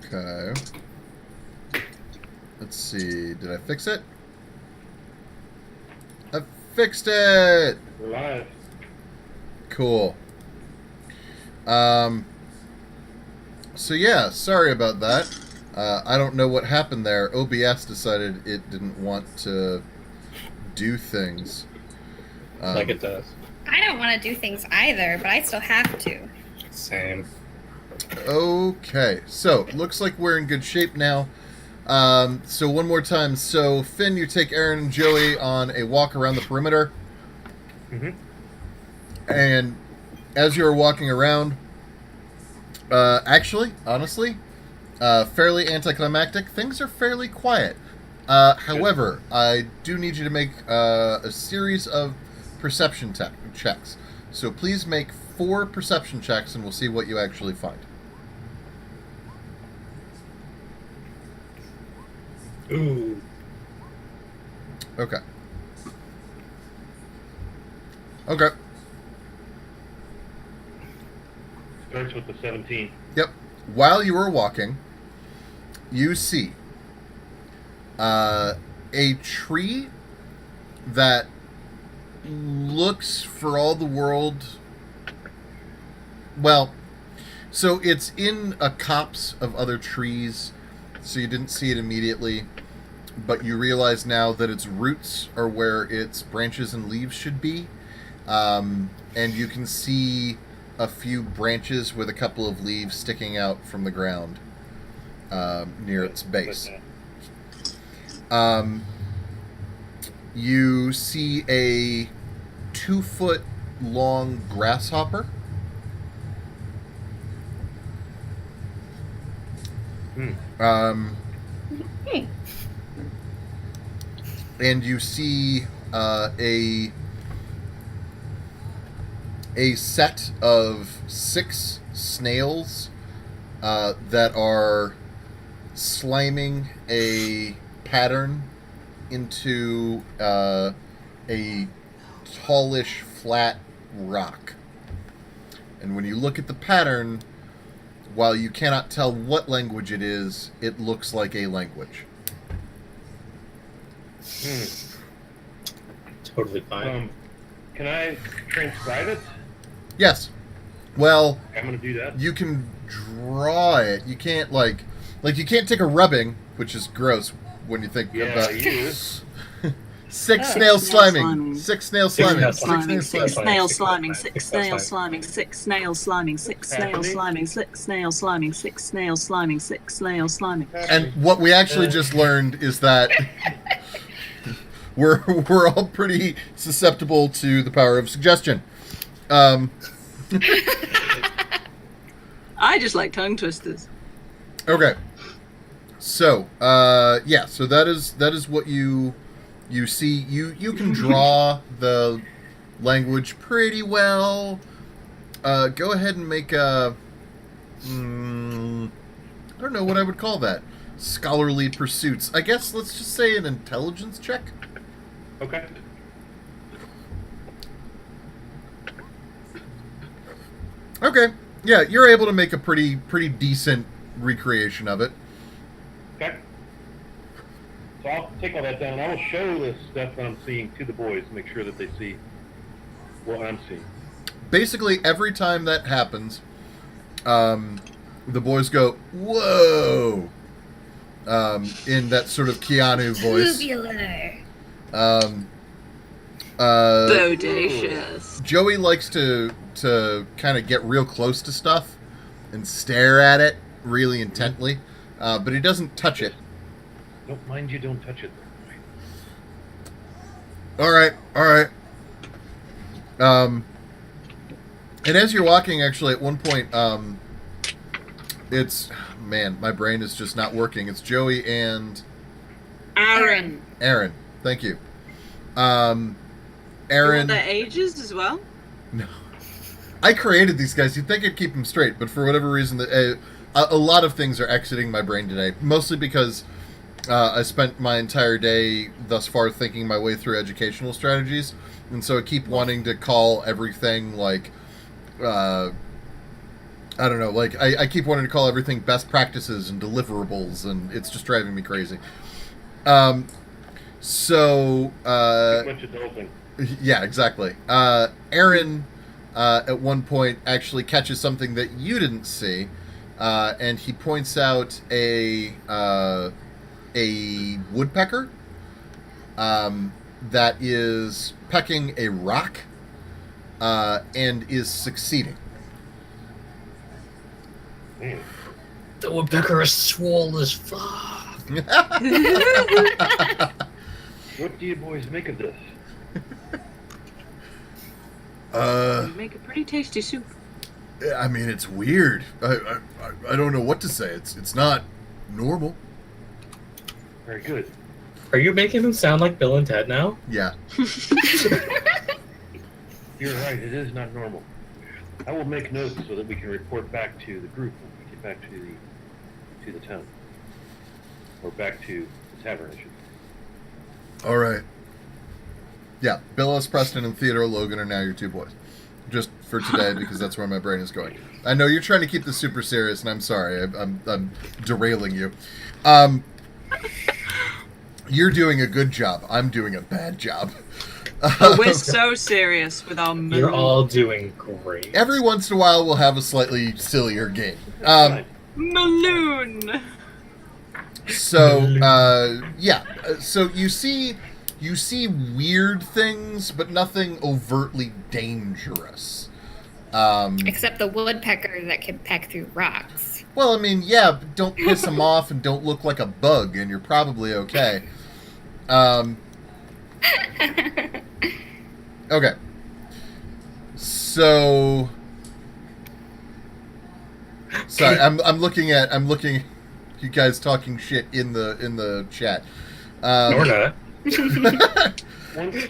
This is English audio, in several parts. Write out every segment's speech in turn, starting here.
Okay. Let's see. Did I fix it? I fixed it! We're live. Cool. So yeah, sorry about that. I don't know what happened there. OBS decided it didn't want to do things. Like it does. I don't want to do things either, but I still have to. Same. Okay, so looks like we're in good shape now. So one more time. So Finn, you take Aaron and Joey on a walk around the perimeter. Mm-hmm. And as you're walking around, actually, honestly, fairly anticlimactic. Things are fairly quiet. However, I do need you to make a series of perception checks. So please make 4 perception checks, and we'll see what you actually find. Ooh. Okay. Okay. Starts with the 17. Yep. While you are walking, you see a tree that looks for all the world. Well, so it's in a copse of other trees, so you didn't see it immediately, but you realize now that its roots are where its branches and leaves should be, and you can see a few branches with a couple of leaves sticking out from the ground near its base. You see a 2-foot long grasshopper. And you see a set of 6 snails that are sliming a pattern into a tallish, flat rock. And when you look at the pattern, while you cannot tell what language it is, it looks like a language. Totally fine. Can I transcribe it? Yes. Well, I'm going to do that. you can draw it. You can't like you can't take a rubbing, which is gross when you think about you. 6 snails sliming. 6 snails sliming. 6 snails snails sliming. sliming. 6 snails sliming, 6 snails sliming, 6 snails sliming, 6 snails sliming, 6 snails sliming, 6 snails sliming. And what we actually just learned is that we're all pretty susceptible to the power of suggestion. I just like tongue twisters. Okay. So, yeah, so that is what you see. You can draw the language pretty well. Go ahead and make a I don't know what I would call that. Scholarly pursuits. I guess let's just say an intelligence check. Okay. Okay. Yeah, you're able to make a pretty decent recreation of it. Okay. So I'll take all that down. I will show this stuff that I'm seeing to the boys, make sure that they see what I'm seeing. Basically, every time that happens, the boys go, "Whoa!" In that sort of Keanu voice. Tubular. Bodacious. Joey likes to kind of get real close to stuff and stare at it really intently, but he doesn't touch it. Don't mind you, don't touch it. All right. And as you're walking, actually, at one point, it's man, my brain is just not working. It's Joey and Aaron. Aaron. Thank you. You Aaron. want their ages as well? No. I created these guys. You'd think I'd keep them straight, but for whatever reason, a lot of things are exiting my brain today. Mostly because I spent my entire day thus far thinking my way through educational strategies, and so I keep wanting to call everything like I don't know. Like I keep wanting to call everything best practices and deliverables, and it's just driving me crazy. So Too much adulting. yeah, exactly. Aaron at one point actually catches something that you didn't see, and he points out a woodpecker that is pecking a rock and is succeeding. Man. The woodpecker is swole as fuck. What do you boys make of this? You make a pretty tasty soup. I mean, it's weird. I don't know what to say. It's not normal. Very good. Are you making them sound like Bill and Ted now? Yeah. You're right, it is not normal. I will make notes so that we can report back to the group when we get back to the town. Or back to the tavern, I should say. All right. Yeah, Bill S. Preston and Theodore Logan are now your two boys. Just for today, because that's where my brain is going. I know you're trying to keep this super serious, and I'm sorry. I'm derailing you. You're doing a good job. I'm doing a bad job. But we're so serious with our mood. You're all doing great. Every once in a while, we'll have a slightly sillier game. Fine. Maloon! So, yeah. So you see weird things, but nothing overtly dangerous. Except the woodpecker that can peck through rocks. Well, I mean, yeah, but don't piss them off and don't look like a bug, and you're probably okay. Okay. So, sorry, I'm looking you guys talking shit in the chat. Or not.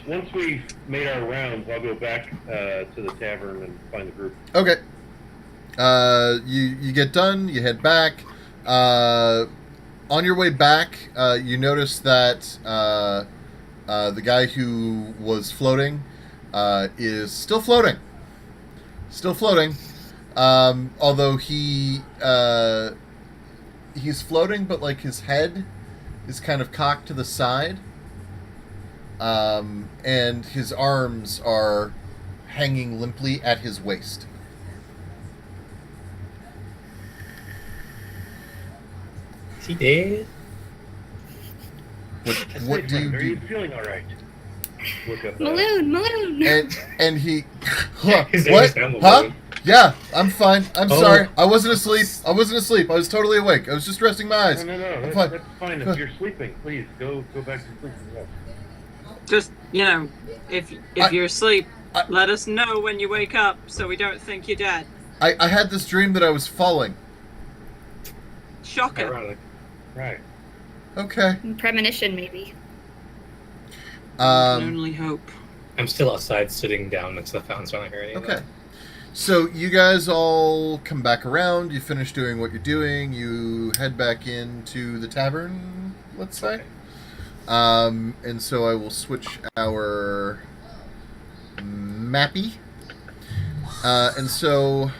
Once we've made our rounds, I'll go back to the tavern and find the group. Okay. You get done. You head back. On your way back, you notice that the guy who was floating is still floating. Still floating. Although he's floating, but like his head is kind of cocked to the side. And his arms are hanging limply at his waist. Is he dead? What do you Are you do? feeling all right? Look up. Maloon! And he, huh, His name what? is Emma Huh? Wood. Yeah, I'm fine. I'm Oh. sorry. I wasn't asleep. I was totally awake. I was just resting my eyes. No. I'm That's fine. that's fine. If you're sleeping, please go back to sleep. Yeah. Just, if you're asleep, let us know when you wake up so we don't think you're dead. I had this dream that I was falling. Shocker. Ironic. Right. Okay. Premonition, maybe. Can only hope. I'm still outside sitting down next to the fountain, so I don't hear any of Okay. that. So you guys all come back around. You finish doing what you're doing. You head back into the tavern, let's say. And so I will switch our mappy. And so,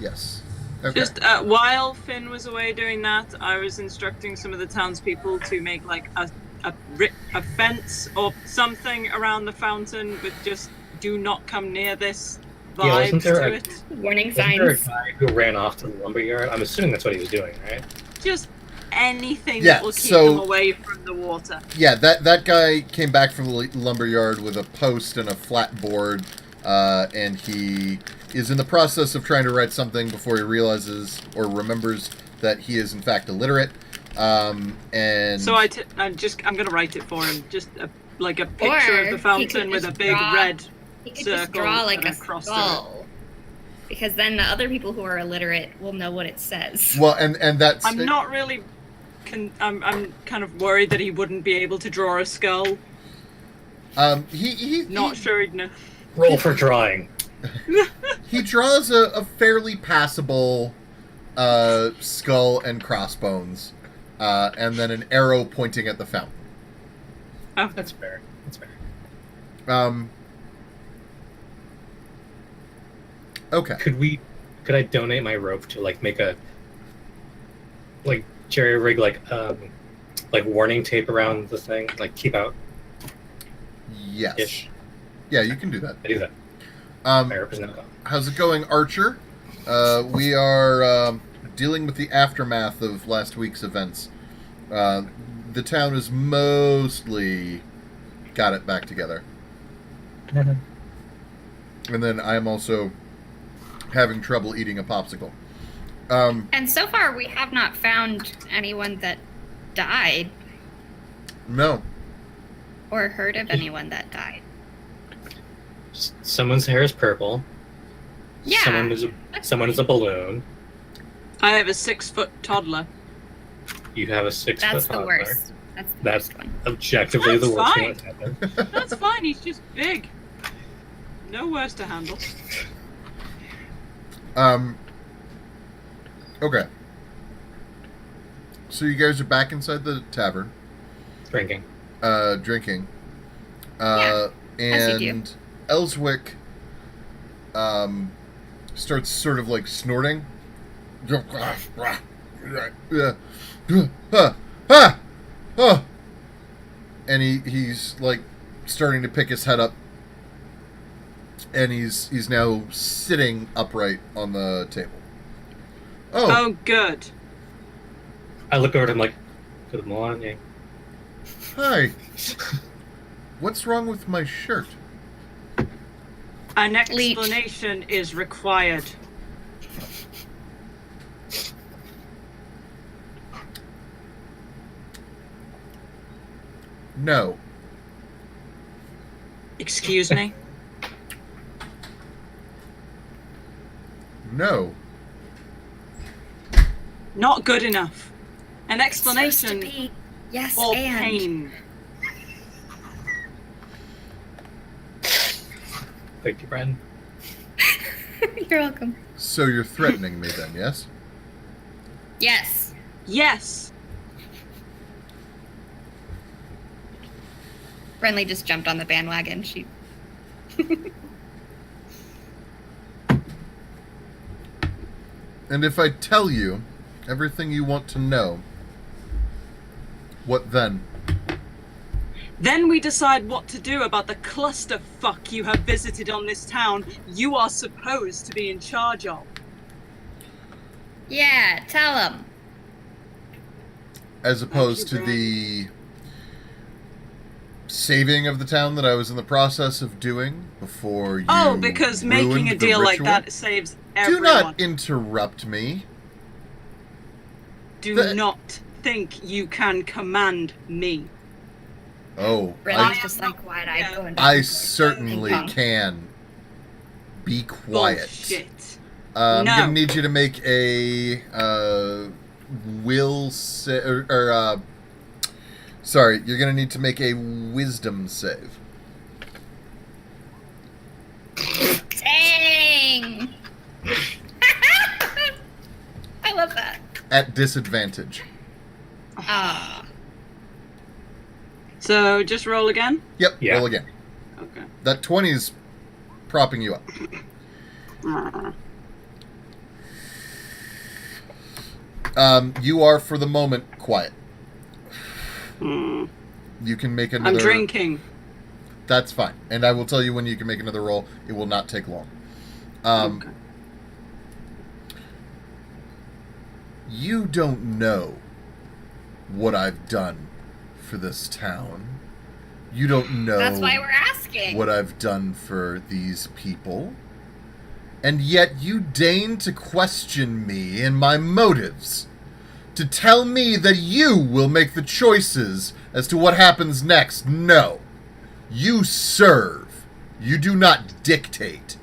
yes. Okay. Just while Finn was away doing that, I was instructing some of the townspeople to make like a fence or something around the fountain with just "do not come near this" Yeah, vibes wasn't there to a- it. Warning Wasn't there a signs. guy who ran off to the lumberyard? I'm assuming that's what he was doing, right? Just anything Yeah, that will keep so- them away from the water. Yeah, that guy came back from the lumberyard with a post and a flat board, and he is in the process of trying to write something before he realizes or remembers that he is in fact illiterate. And So I'm gonna write it for him. Just a picture Or of he the could fountain with a just big draw- red. You could just circle draw like and a across the- skull. Because then the other people who are illiterate will know what it says. well, and that's I'm not really. I'm kind of worried that he wouldn't be able to draw a skull. he Not sure he'd know. Roll for drawing. he draws a fairly passable skull and crossbones, and then an arrow pointing at the fountain. That's fair. That's fair. Okay. Could I donate my rope to like make a like jerry rig like warning tape around the thing, like keep out Yes. ish? Yeah, you can do that. I do that. My rope is now gone. How's it going, Archer? We are dealing with the aftermath of last week's events. The town has mostly got it back together. And then I'm also having trouble eating a popsicle. And so far, we have not found anyone that died No. or heard of anyone that died. Someone's hair is purple. Yeah. Someone is a balloon. I have a 6-foot toddler. You have a 6 foot That's the toddler. worst. That's the That's worst one. objectively the That's worst fine. thing that's happened. That's fine. He's just big. No worse to handle. Okay. So you guys are back inside the tavern, Drinking. drinking. Yeah, as you do. And Ellswick starts sort of like snorting. And he's like starting to pick his head up, and he's now sitting upright on the table. Oh, good. I look over at him like, good morning. Hi. What's wrong with my shirt? An Leech. explanation is required. No. Excuse me? No. Not good enough. An Supposed to explanation be yes or and. pain. Thank you, Bren. You're welcome. So you're threatening me then, yes? Yes. Yes. Renly just jumped on the bandwagon. She. And if I tell you everything you want to know, what then? Then we decide what to do about the clusterfuck you have visited on this town you are supposed to be in charge of. Yeah, tell him. As opposed to Thank the you, saving of the town that I was in the process of doing before you Oh, because making ruined a the deal like ritual? that saves Do everyone. not interrupt me. Do not think you can command me. Oh, Renly's I, just like wide-eyed going. I certainly Ping pong. can. Be quiet. Bullshit. I'm No. gonna need you to make a sorry, you're gonna need to make a wisdom save. Dang! I love that. At disadvantage. Ah. So just roll again? Yep, Yeah. roll again. Okay. That 20 is propping you up. You are, for the moment, quiet. Hmm. You can make another... I'm drinking. That's fine. And I will tell you when you can make another roll. It will not take long. Okay. You don't know what I've done for this town. You don't know That's why we're asking. what I've done for these people. And yet you deign to question me and my motives. To tell me that you will make the choices as to what happens next. No. You serve. You do not dictate.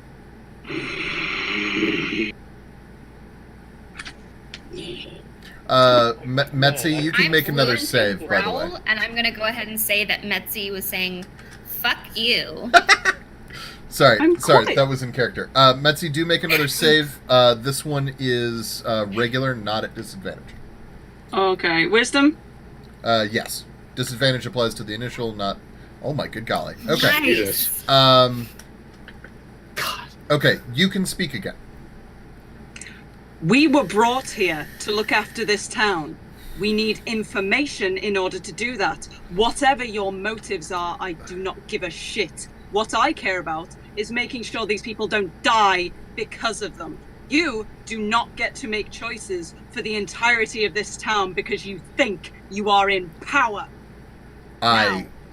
Metzi, you can I'm make another fluent in save, by the way. growl, and I'm gonna go ahead and say that Metzi was saying, "Fuck you." Sorry, I'm quiet. that was in character. Metzi, do make another save. This one is regular, not at disadvantage. Okay. Wisdom? Yes. Disadvantage applies to the initial, not... Oh my good golly. Okay. Nice. Okay, you can speak again. We were brought here to look after this town. We need information in order to do that. Whatever your motives are, I do not give a shit. What I care about is making sure these people don't die because of them. You do not get to make choices for the entirety of this town because you think you are in power. I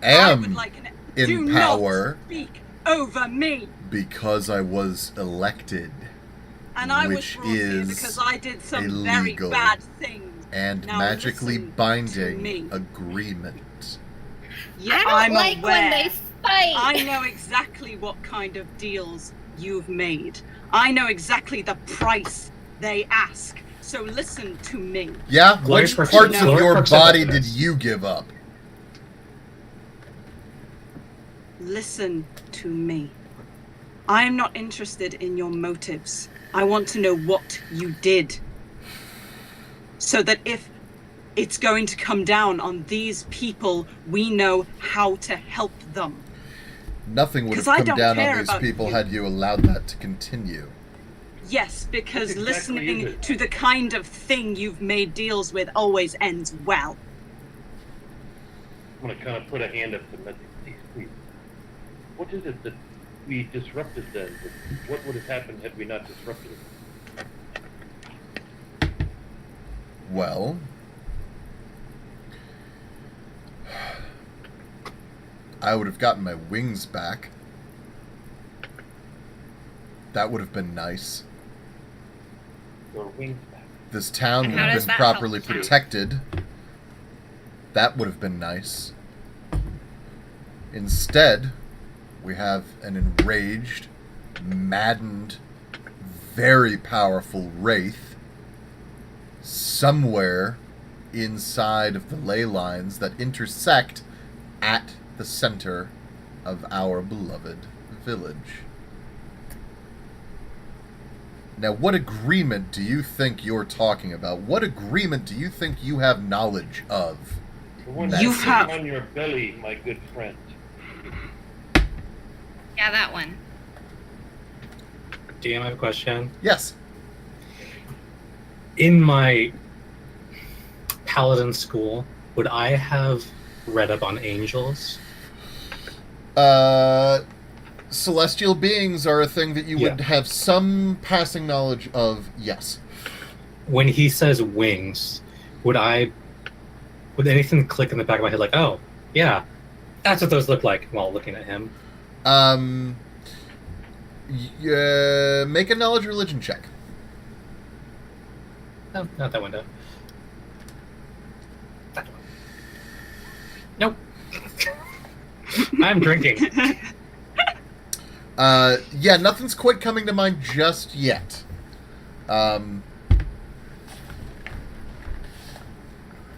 Now, am would like in do power not speak over me. because I was elected. And I was Which brought here is because I did some illegal very bad things. and Now magically listen to binding me. agreement. Yeah, I don't I'm like aware. when they fight. I know exactly what kind of deals you've made. I know exactly the price they ask. So listen to me. Yeah? Glory Which perks- parts of glory your perks body are did this. you give up? Listen to me. I am not interested in your motives. I want to know what you did. So that if it's going to come down on these people, we know how to help them. Nothing would have 'Cause I come don't down care on these about people you. had you allowed that to continue. Yes, because What exactly is listening it? to the kind of thing you've made deals with always ends well. I'm going to kind of put a hand up to Method. Please. What is it that we disrupted then? What would have happened had we not disrupted it? Well, I would have gotten my wings back. That would have been nice. Your wings back. This town And would how have does been that properly help you? protected. That would have been nice. Instead, we have an enraged, maddened, very powerful wraith somewhere inside of the ley lines that intersect at the center of our beloved village. Now, what agreement do you think you're talking about? What agreement do you think you have knowledge of? The one You sitting have- on your belly, my good friend. Yeah, that one. DM, I have a question. Yes. In my paladin school, would I have read up on angels? Celestial beings are a thing that you would Yeah. have some passing knowledge of, yes. When he says wings, would anything click in the back of my head like, oh, yeah, that's what those look like while looking at him? Make a knowledge religion check. No, not that window. That one. Nope. I'm drinking. Yeah, nothing's quite coming to mind just yet.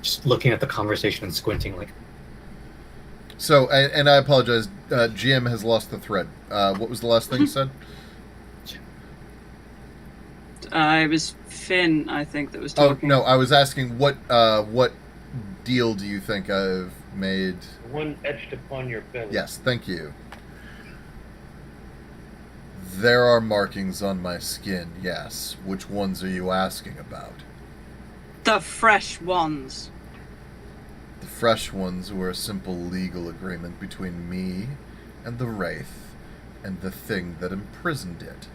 Just looking at the conversation and squinting like, So, and I apologize, GM has lost the thread. What was the last thing you said? It was Finn, I think, that was Oh, talking. no, I was asking what deal do you think I've made? The one etched upon your belly. Yes, thank you. There are markings on my skin, yes. Which ones are you asking about? The fresh ones. The fresh ones were a simple legal agreement between me and the Wraith and the thing that imprisoned it.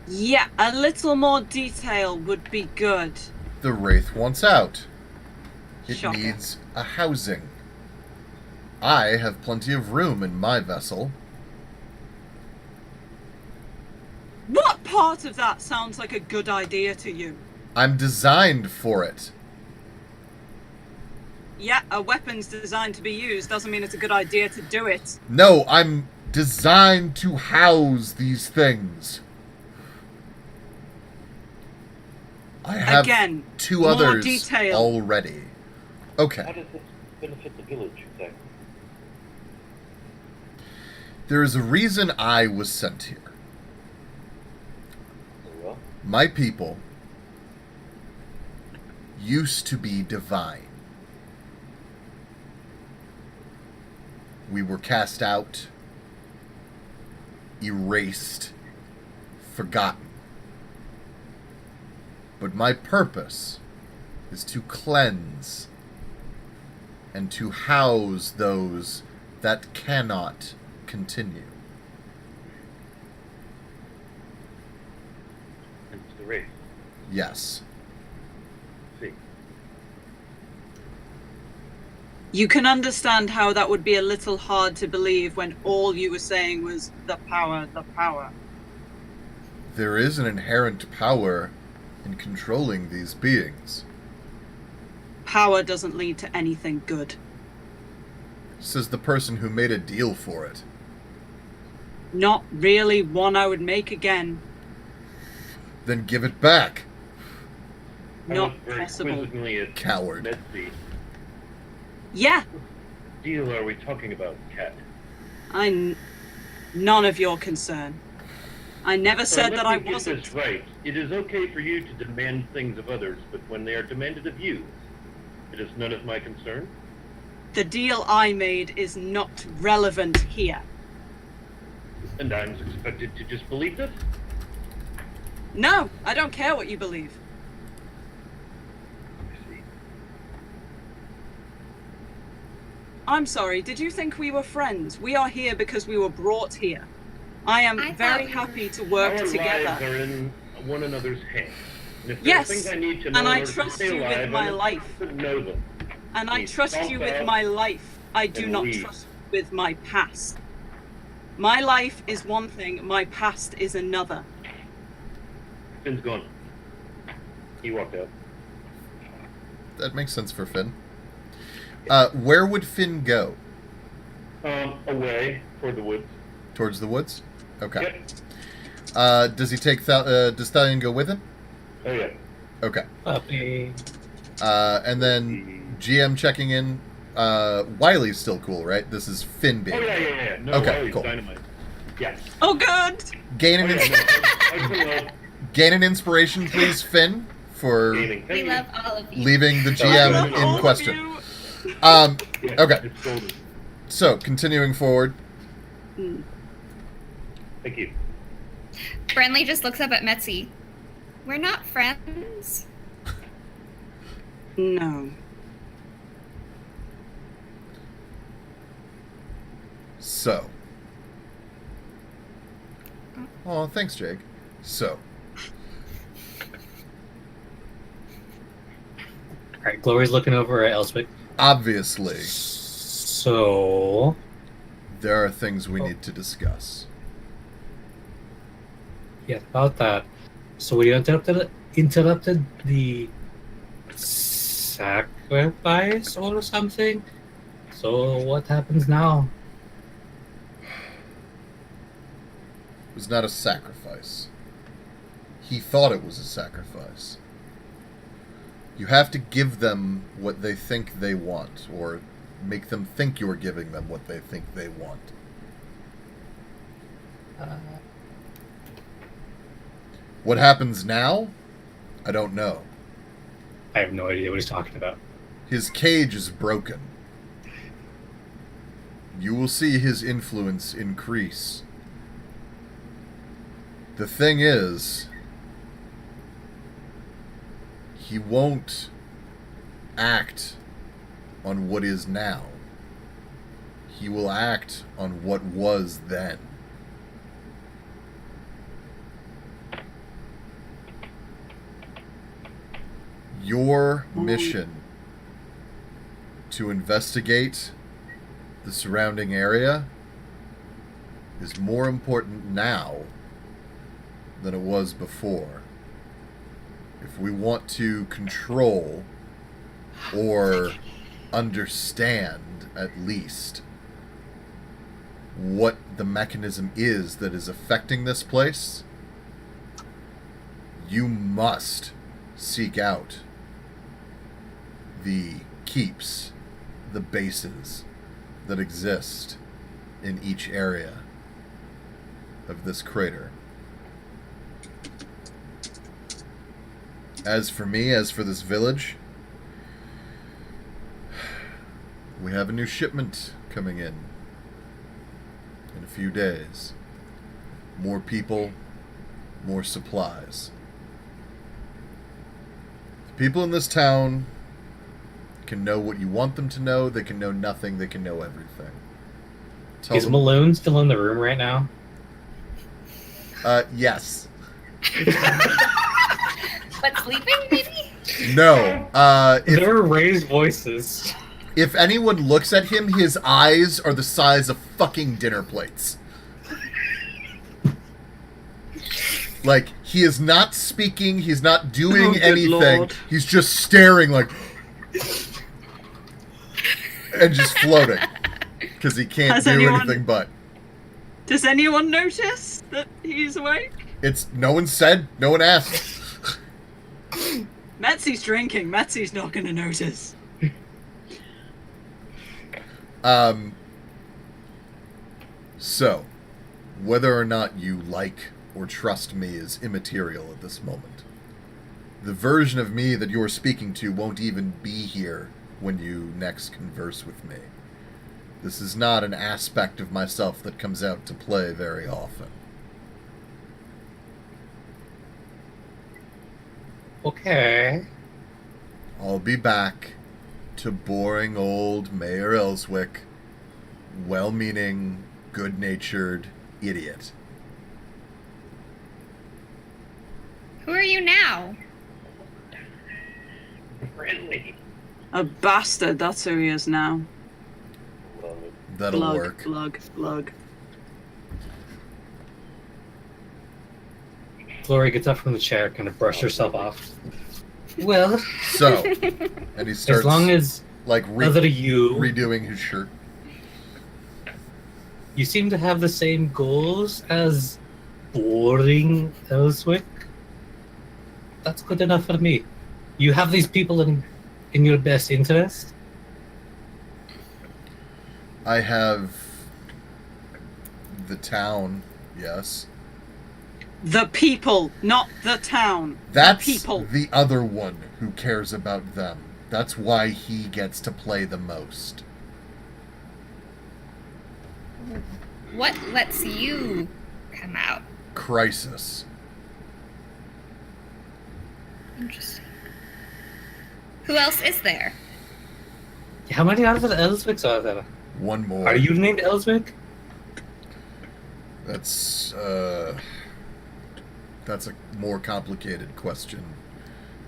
Yeah, a little more detail would be good. The Wraith wants out. It Shocker. needs a housing. I have plenty of room in my vessel. What part of that sounds like a good idea to you? I'm designed for it. Yeah, a weapon's designed to be used doesn't mean it's a good idea to do it. No, I'm designed to house these things. I have Again, two more others detail. already. How Okay. does this benefit the village exactly? There is a reason I was sent here. Very well. My people used to be divine. We were cast out. erased, forgotten. But my purpose is to cleanse and to house those that cannot continue. Hence the race. Yes. See. You can understand how that would be a little hard to believe when all you were saying was the power, the power. There is an inherent power in controlling these beings, Power doesn't lead to anything good. says the person who made a deal for it. Not really one I would make again. Then give it back, I Not look very possible. quizzically at coward. Medsi. Yeah, What deal are we talking about, Cat? none of your concern. I never said Let that me I get wasn't. this right. It is okay for you to demand things of others, but when they are demanded of you, it is none of my concern. The deal I made is not relevant here. And I'm expected to just believe this? No, I don't care what you believe. I see. I'm sorry, did you think we were friends? We are here because we were brought here. I am I very thought- happy to work Our lives together. are in one another's hands. And if there Yes, are things I need to know and in I order to trust stay you with alive, my I'm life. to know them. And I Please trust talk you with about my life. I do and not leave. trust you with my past. My life is one thing, my past is another. Finn's gone. He walked out. That makes sense for Finn. Where would Finn go? Away toward the woods. Towards the woods? Okay. Yep. Does he take does Thalion go with him? Oh yeah. Okay. Puppy. And then GM checking in. Wiley's still cool, right? This is Finn being. Oh yeah. No, Okay, Wiley's cool. dynamite. Yes. Oh, good! Gaining, Oh, yeah, no, I gain an inspiration, please, Finn, for gaming. We Thank you. love all of you. leaving the I GM love all in of question. you. Yeah, Okay. It's golden. So, continuing forward. Thank you. Brenly just looks up at Metzi. We're not friends. No. So. Oh, thanks, Jake. So, Alright, Glory's looking over at Elspeth. obviously, So, there are things we need to discuss. yeah, about that. So we interrupted the sacrifice or something. So what happens now? It was not a sacrifice. He thought it was a sacrifice. You have to give them what they think they want, or make them think you're giving them what they think they want. What happens now? I don't know. I have no idea what he's talking about. His cage is broken. You will see his influence increase. The thing is, he won't act on what is now. He will act on what was then. Your mission to investigate the surrounding area is more important now than it was before. If we want to control or understand, at least, what the mechanism is that is affecting this place, you must seek out the keeps, the bases that exist in each area of this crater. As for me, as for this village, we have a new shipment coming in a few days. More people, more supplies. The people in this town can know what you want them to know. They can know nothing. They can know everything. Tell Is them- Malone still in the room right now? Yes. But sleeping, maybe? No. There are raised voices. If anyone looks at him, his eyes are the size of fucking dinner plates. Like, he is not speaking, he's not doing Oh, good anything. Lord. He's just staring like... and just floating. Because he can't Has do anyone- anything but. Does anyone notice that he's awake? It's... No one said, no one asked. Metzi's drinking. Metzi's not going to notice. So, whether or not you like or trust me is immaterial at this moment. The version of me that you're speaking to won't even be here when you next converse with me. This is not an aspect of myself that comes out to play very often. Okay. I'll be back to boring old Mayor Ellswick, well-meaning, good-natured idiot. Who are you now? Friendly. A bastard, that's who he is now. Love it. That'll Glug, work. glug, glug. Glory gets up from the chair, kind of brushes herself off. Well, So, and he starts as long as like other you redoing his shirt. you seem to have the same goals as boring Ellswick, that's good enough for me. You have these people in your best interest. I have the town, yes. The people, not the town. That's the people. the other one who cares about them. That's why he gets to play the most. What lets you come out? Crisis. Interesting. Who else is there? How many out of the Ellswicks are there? One more. Are you named Ellswick? That's a more complicated question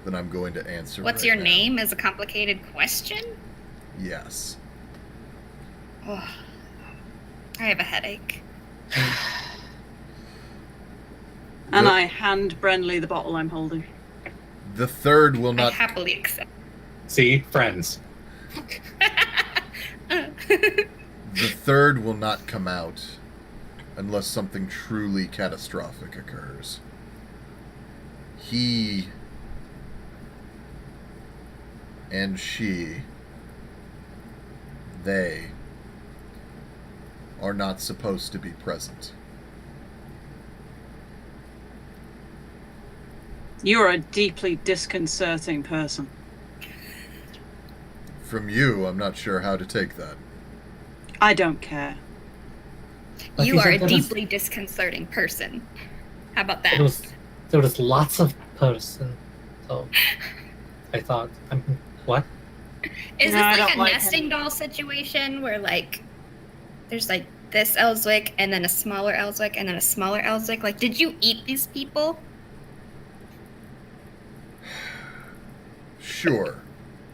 than I'm going to answer. What's right your now. name is a complicated question? Yes. Oh, I have a headache. And The- I hand Brenly the bottle I'm holding. The third will I not. happily accept. See, friends. The third will not come out unless something truly catastrophic occurs. He and she, they, are not supposed to be present. You are a deeply disconcerting person. From you, I'm not sure how to take that. I don't care. Like You you are a said, there was- deeply disconcerting person. How about that? There was lots of person. So I thought, what? Is No, I this like don't a like nesting him. doll situation where like there's like this Ellswick and then a smaller Ellswick and then a smaller Ellswick? Like, did you eat these people? Sure.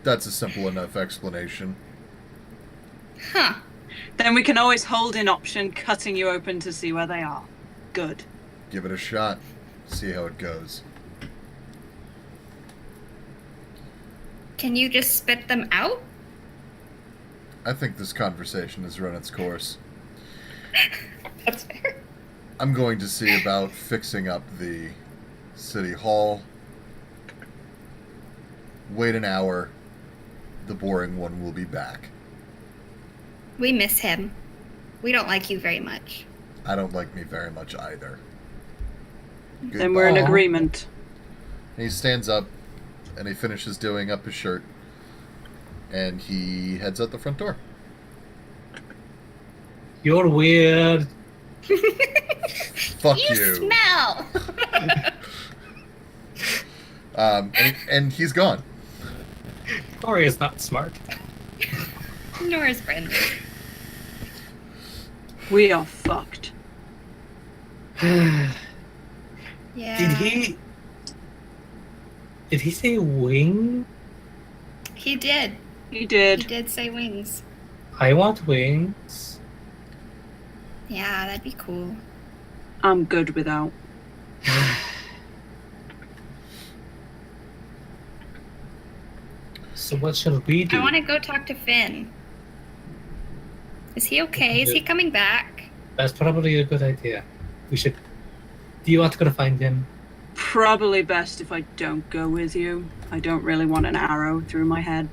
That's a simple enough explanation. Huh. Then we can always hold in option cutting you open to see where they are. Good. Give it a shot. See how it goes. Can you just spit them out? I think this conversation has run its course. That's fair. I'm going to see about fixing up the city hall. Wait an hour. The boring one will be back. We miss him. We don't like you very much. I don't like me very much either. Then we're in Goodbye. agreement. He stands up and he finishes doing up his shirt. And he heads out the front door. You're weird. Fuck You you. smell. And he's gone. Corey is not smart. Nor is Brendan. We are fucked. Yeah. Did he say wing? He did. He He did. did say wings. I want wings. Yeah, that'd be cool. I'm good without. So what should we do? I want to go talk to Finn. Is he okay? Is he coming back? That's probably a good idea. We should. Do you want to go to find him? Probably best if I don't go with you. I don't really want an arrow through my head.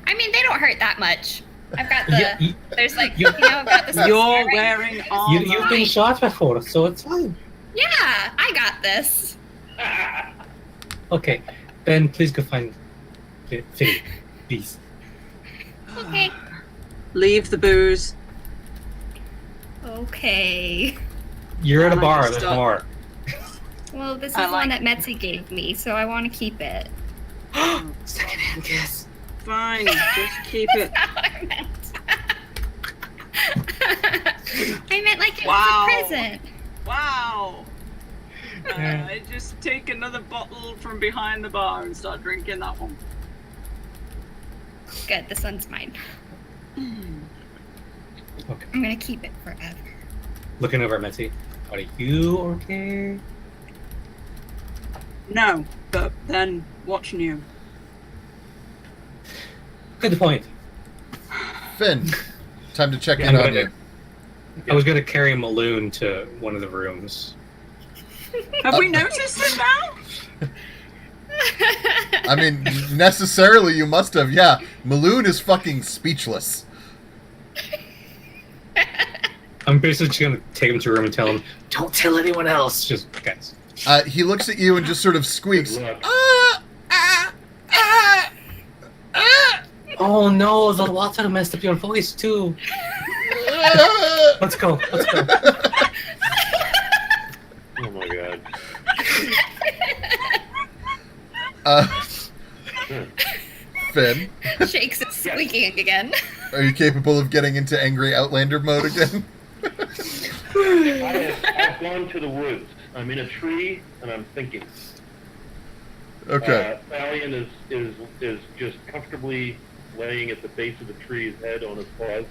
I mean, they don't hurt that much. I've got the. Yeah, There's like, you- I've got the. You're wearing armor. You've been shot before, so it's fine. Yeah, I got this. Okay, Ben, please go find Finn, please. Okay. Leave the booze. Okay. You're at I a like bar. this There's stuff. more. Well, this is I the one like- that Metzi gave me, so I want to keep it. Secondhand kiss. Fine, just keep it. That's not what I meant. I meant like it Wow. was a present. Wow. Yeah. I just take another bottle from behind the bar and start drinking that one. Good, this one's mine. Okay. I'm gonna keep it forever. Looking over at Mitzi. Are you okay? No, but then watching you. Good point. Finn, time to check Yeah, in I'm on gonna- you. I was gonna carry Maloon to one of the rooms. Have we noticed it now? I mean, necessarily you must have. Yeah, Maloon is fucking speechless. I'm basically just gonna take him to a room and tell him, "Don't tell anyone else." Just guys. He looks at you and just sort of squeaks. Good luck. Oh no, the water messed up your voice too. Let's go. Let's go. Oh my god. Finn, Shakes it squeaking again. are you capable of getting into angry Outlander mode again? I've gone to the woods. I'm in a tree and I'm thinking. Okay. Thalion is just comfortably laying at the base of the tree's head on his paws.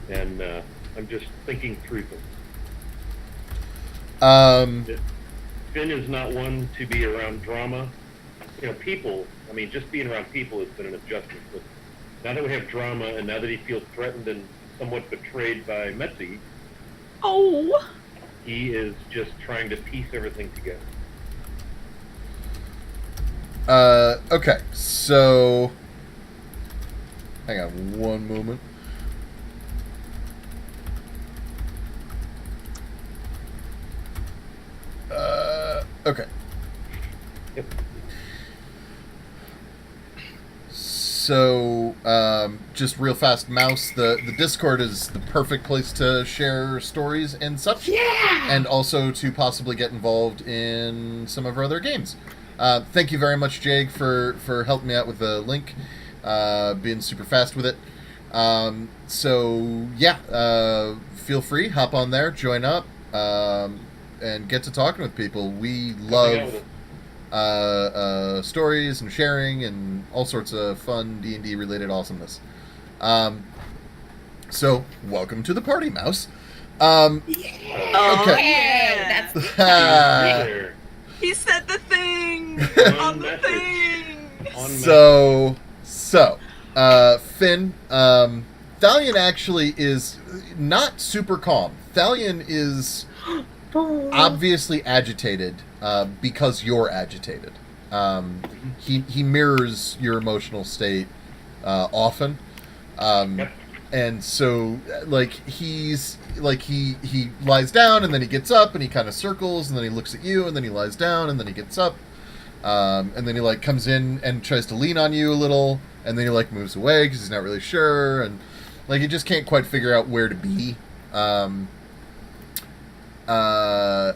And I'm just thinking through things. Finn is not one to be around drama. You know, people, I mean, just being around people has been an adjustment. But now that we have drama and now that he feels threatened and somewhat betrayed by Metzi, Oh. he is just trying to piece everything together. Okay, so hang on one moment. Okay. Yep. So, just real fast, Mouse, the Discord is the perfect place to share stories and such. Yeah! And also to possibly get involved in some of our other games. Thank you very much, Jake, for helping me out with the link, being super fast with it. So, yeah, feel free, hop on there, join up, and get to talking with people. We love stories and sharing and all sorts of fun D&D related awesomeness. So, welcome to the party, Mouse. Oh, Okay. yeah. That's There. He said the thing on the message. thing. On So, Finn, Thalion actually is not super calm. Thalion is obviously agitated because you're agitated. He mirrors your emotional state often. Yep. And so, like, he's like he lies down and then he gets up and he kind of circles and then he looks at you and then he lies down and then he gets up, and then he like comes in and tries to lean on you a little and then he like moves away because he's not really sure and like he just can't quite figure out where to be. Yeah.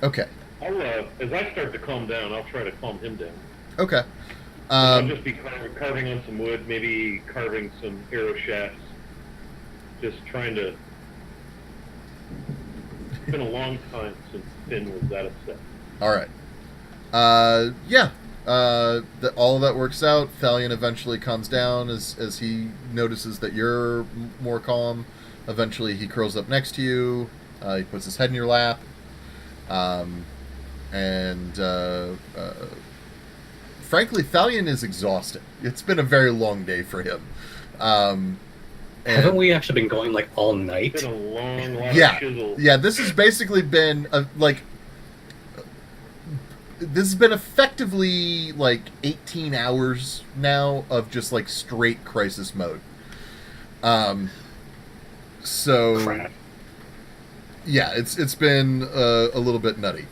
Okay. I'll, as I start to calm down, I'll try to calm him down. Okay. I'll just be carving on some wood, maybe carving some arrow shafts. Just trying to... It's been a long time since Finn was that upset. All right. Yeah. All of that works out. Thalion eventually calms down as he notices that you're more calm. Eventually, he curls up next to you. He puts his head in your lap. Frankly, Thalion is exhausted. It's been a very long day for him. Haven't we actually been going like all night? It's been a long lot of chisel. Yeah, this has basically been this has been effectively like 18 hours now of just like straight crisis mode. So Crap. yeah, it's been a little bit nutty.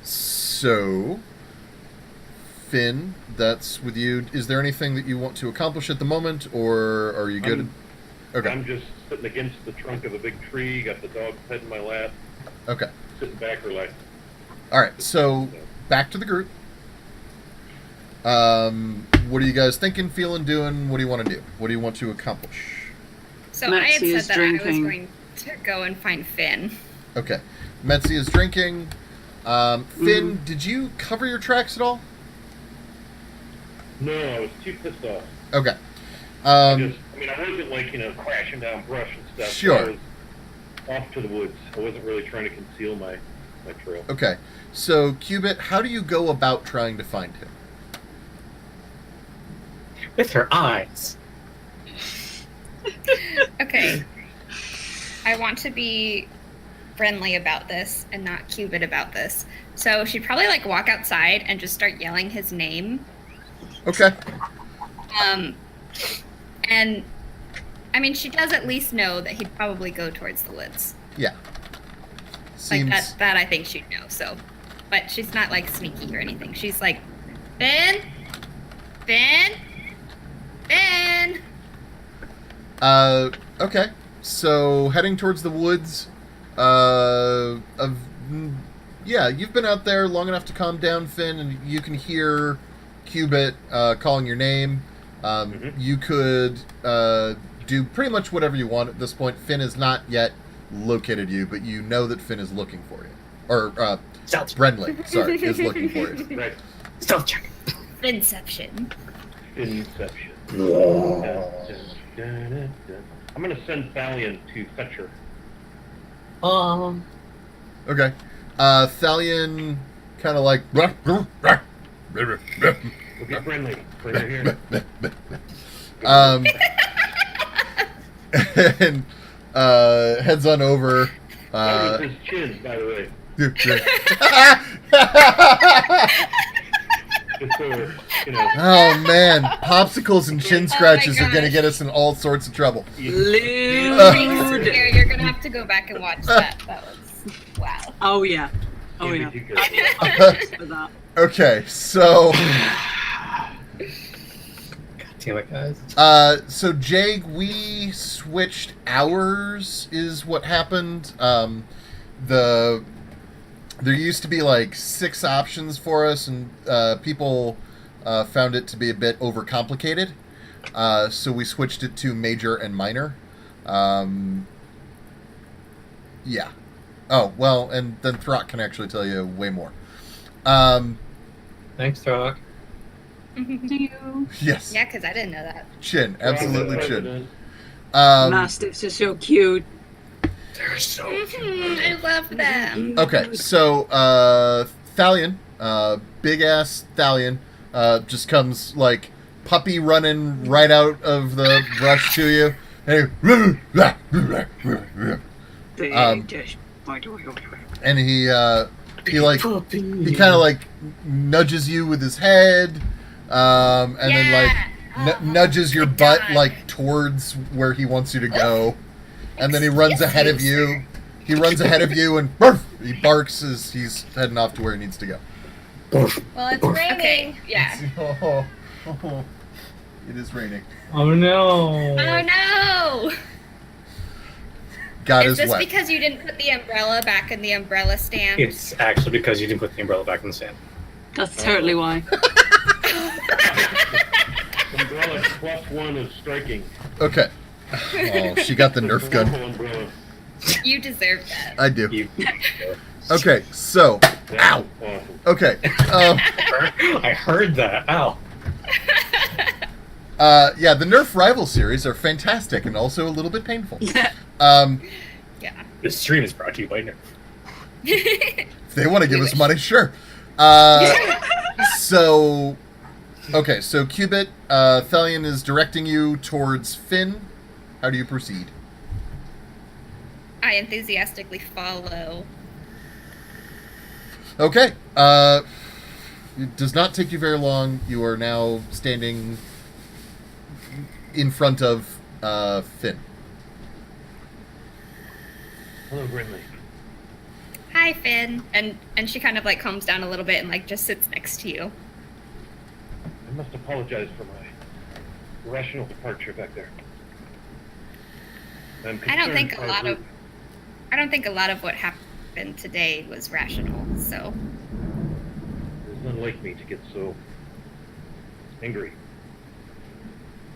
So Finn, that's with you. Is there anything that you want to accomplish at the moment, or are you good? Okay. I'm just sitting against the trunk of a big tree, got the dog's head in my lap, Okay. sitting back relaxed. All right. So back to the group. What are you guys thinking, feeling, doing? What do you want to do? What do you want to accomplish? So I had Metzi said is that I was drinking. going to go and find Finn. Okay. Metzi is drinking. Finn, did you cover your tracks at all? No, I was too pissed off. Okay. I wasn't like, crashing down brush and stuff. Sure. I was off to the woods. I wasn't really trying to conceal my trail. Okay. So, Cubit, how do you go about trying to find him? With her eyes. Okay. I want to be friendly about this and not Cupid about this. So she'd probably like walk outside and just start yelling his name. Okay. And I mean, she does at least know that he'd probably go towards the woods. Yeah. Seems... Like that I think she'd know. So, but she's not like sneaky or anything. She's like, Finn, Finn, Finn. Okay. So, heading towards the woods, yeah, you've been out there long enough to calm down, Finn, and you can hear Cubit calling your name. You could do pretty much whatever you want at this point. Finn has not yet located you, but you know that Finn is looking for you. Or, Brenly, sorry, is looking for you. Right. Stealth check. Finception. Inception. I'm going to send Thalion to fetch her. Okay. Thalion kind of like... We'll get friendly. Bring her here. And heads on over. That was his chin, by the way. Just so, Oh man, popsicles and chin scratches are gonna gosh. get us in all sorts of trouble. Lewd. Here, you're gonna have to go back and watch that. That was wow. Oh yeah. Oh Can't yeah. be too good. For that. Okay, so God damn it, guys. so Jake, we switched hours is what happened. There used to be like 6 options for us, and people found it to be a bit overcomplicated. So we switched it to major and minor. Yeah. Oh, well, and then Throck can actually tell you way more. Thanks, Throck. Yes. Yeah, because I didn't know that. Chin. Absolutely chin. Mastiffs are so cute. They're so I love them. Okay, so Thalion, big ass Thalion, just comes like puppy running right out of the brush to you. And he like he kind of like nudges you with his head, and then like nudges your Good butt dog. like towards where he wants you to go, and then he runs ahead of you. He runs ahead of you and he barks as he's heading off to where he needs to go. Well, it's raining. Okay, yeah. It is raining. Oh no! Oh no! God Is is this wet. because you didn't put the umbrella back in the umbrella stand? It's actually because you didn't put the umbrella back in the stand. That's totally why. Umbrella +1 is striking. Okay. Oh, she got the Nerf gun. Umbrella. You deserve that. I do. You, Okay, so. That's Ow. awesome. Okay. I heard that. Ow. Yeah, the Nerf Rival series are fantastic and also a little bit painful. Um, Yeah. This stream is brought to you by Nerf. if they want to give us money, sure. So, okay, so Cubit, Thelian is directing you towards Finn. How do you proceed? I enthusiastically follow. Okay. It does not take you very long. You are now standing in front of Finn. Hello, Brinley. Hi, Finn. And she kind of like calms down a little bit and like just sits next to you. I must apologize for my irrational departure back there. I'm I don't concerned think for a our lot group. of I don't think a lot of what happened today was rational. So It was unlike me to get so angry.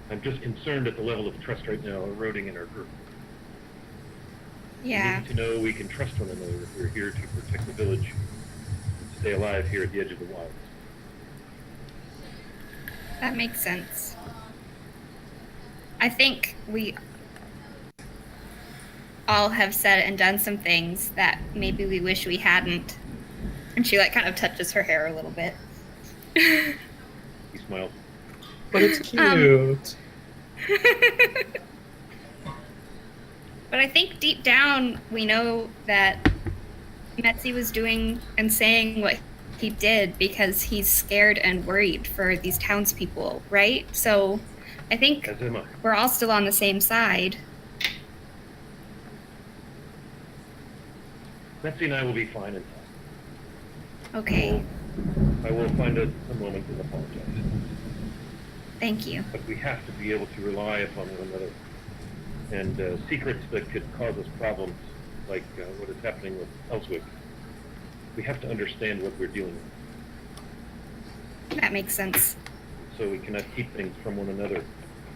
I'm just concerned at the level of trust right now eroding in our group. yeah. We need to know we can trust one another if we're here to protect the village and stay alive here at the edge of the wilds. That makes sense. I think we all have said and done some things that maybe we wish we hadn't. And she like kind of touches her hair a little bit. He smiled. But it's cute. But I think deep down we know that Metzi was doing and saying what he did because he's scared and worried for these townspeople, right? So I think As am I. we're all still on the same side. Betsy and I will be fine in time. Okay, I will find a moment and apologize. thank you. But we have to be able to rely upon one another. And secrets that could cause us problems, like what is happening with Elswick, we have to understand what we're dealing with. That makes sense. So we cannot keep things from one another.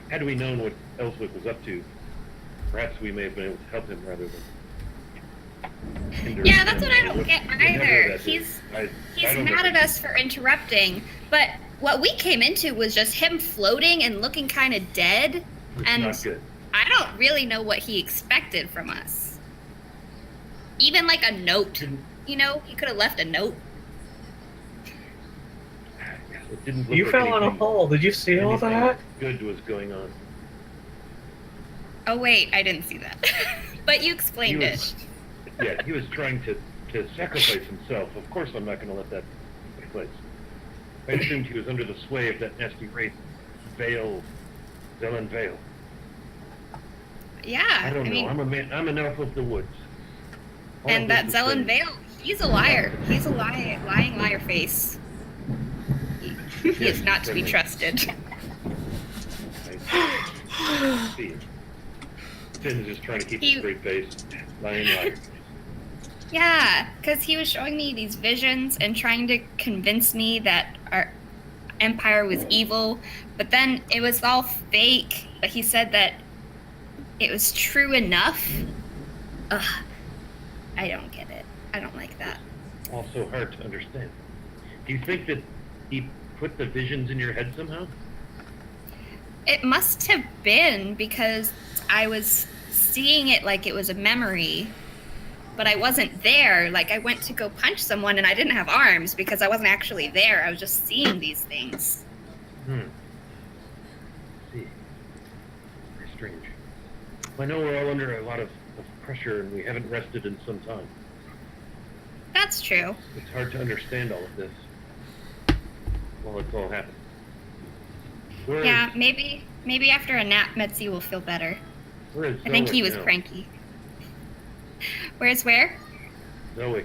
Had we known what Elswick was up to, perhaps we may have been able to help him rather than hinder Yeah, him. that's what I don't get Whatever either. that is. I He's don't mad know. at us for interrupting, but what we came into was just him floating and looking kind of dead, It's and not good. I don't really know what he expected from us. Even like a note, you know, he could have left a note. It didn't look You like fell in a anything- hole. Did you see all anything that? Good was going on. Oh wait, I didn't see that. But you explained He it. was- Yeah, he was trying to sacrifice himself. Of course I'm not going to let that take place. I assumed he was under the sway of that nasty wraith, Zelen Vale. Yeah, I don't know. mean, I'm a man. I'm an elf of the woods. All and I that did was Zelen say- Vale, he's a liar. He's a lying liar face. He is not to be trusted. I see it. Finn's just trying to keep He- a straight face, lying liar. Yeah, because he was showing me these visions and trying to convince me that our empire was evil, but then it was all fake. But he said that it was true enough. Ugh, I don't get it. I don't like that. Also hard to understand. Do you think that he put the visions in your head somehow? It must have been because I was seeing it like it was a memory, but I wasn't there. Like I went to go punch someone and I didn't have arms because I wasn't actually there. I was just seeing these things. I see. Very strange. I know we're all under a lot of pressure and we haven't rested in some time. That's true. It's hard to understand all of this while it's all happening. Where is- Yeah, maybe after a nap, Metzi will feel better. Where is I think he Zoe was now? cranky. Where's where? Zoe.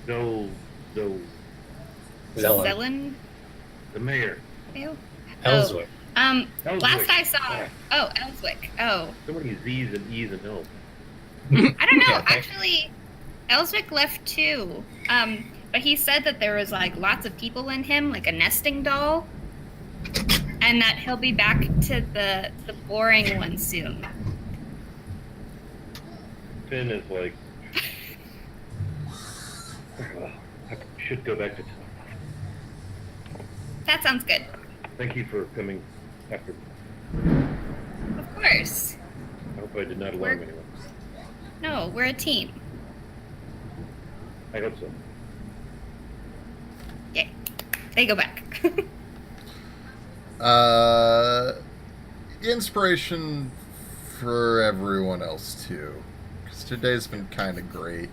Zelen. Zelen. Zelen? The mayor. Vale? Elswick. Ellswick. Last I saw. Ah, Oh, Ellswick. Oh, so many Z's and E's and L's. I don't know. Yeah, okay. Actually, Ellswick left too. But he said that there was like lots of people in him, like a nesting doll, and that he'll be back to the boring one soon. Finn is like, I should go back to town. That sounds good. Thank you for coming after me. Of course. I hope I did not alarm anyone. No, we're a team. I hope so. Yay. They go back. Inspiration for everyone else too, because today's been kind of great.